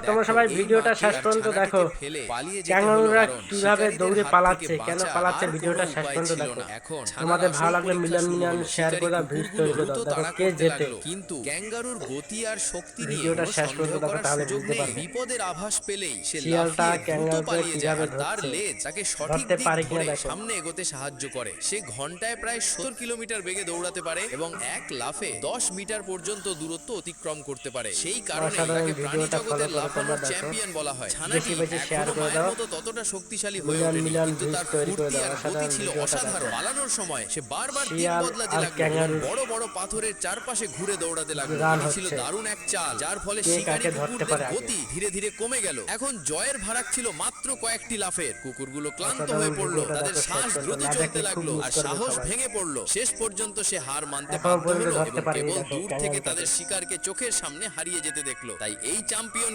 তোমরা সবাই ভিডিওটা শেষ পর্যন্ত দেখো। ক্যাঙ্গারুরা কিভাবে দৌড়ে পালাচ্ছে, কেন পালাচ্ছে, ভিডিওটা শেষ পর্যন্ত দেখো। তোমাদের ভালো লাগলে মিলিয়ন মিলিয়ন শেয়ার করে দাও, ভিউজ তৈরি করে দাও। দেখো কে জেতে। কিন্তু ক্যাঙ্গারুর গতি আর শক্তি নিয়ে ভিডিওটা কোনো শেষ সন্দেহ পর্যন্ত দেখো, করার তাহলে সুযোগ বুঝতে নেই। পারবে বিপদের আভাস পেলেই সে শিয়ালটা লাফিয়ে দ্রুত ক্যাঙ্গারুকে পালিয়ে যায় কিভাবে আর তার ধরছে। লেজ তাকে সঠিক ধরতে দিক পারে কিনা ধরে দেখো। সামনে এগোতে সাহায্য করে। সে ঘন্টায় প্রায় 70 কিলোমিটার বেগে দৌড়াতে পারে এবং এক লাফে 10 মিটার পর্যন্ত দূরত্ব অতিক্রম করতে পারে। সেই কারণে অসাধারণ তাকে প্রাণী ভিডিওটা ফলো জগতের করে তোমরা লাফানোর দেখো। চ্যাম্পিয়ন বলা হয়। বেশি ছানাটি বেশি শেয়ার এখনো করে মায়ের দাও, মতো ততটা শক্তিশালী হয়ে মিলিয়ন ওঠেনি, মিলিয়ন কিন্তু ভিউজ তার তৈরি করে ফুর্তি দাও। আর গতি অসাধারণ ছিল ভিডিওটা অসাধারণ। দেখো। পালানোর সময় সে বারবার দিক শিয়াল বদলাতে আর লাগলো এবং ক্যাঙ্গারুর বড় বড় পাথরের চারপাশে ঘুরে দৌড়াতে লাগলো। রান এটি ছিল হচ্ছে, দারুণ এক চাল, যার ফলে কে শিকারী কাকে ধরতে কুকুরদের পারে আগে। গতি ধীরে ধীরে কমে গেল। এখন জয়ের ভাড়া ছিল মাত্র কয়েকটি লাফের। কুকুরগুলো ক্লান্ত অসাধারণ হয়ে পড়লো, ভিডিওটা তাদের দেখো শেষ শ্বাস পর্যন্ত, দ্রুত না চলতে দেখলে খুব লাগলো মিস আর করবে সাহস সবাই। ভেঙে পড়লো। শেষ পর্যন্ত সে হার মানতে এখনো বাধ্য পর্যন্ত হলো ধরতে এবং পারেনি কেবল দেখো দূর থেকে ক্যাঙ্গারুটাকে। তাদের শিকারকে চোখের সামনে হারিয়ে যেতে দেখলো। তাই এই চ্যাম্পিয়ন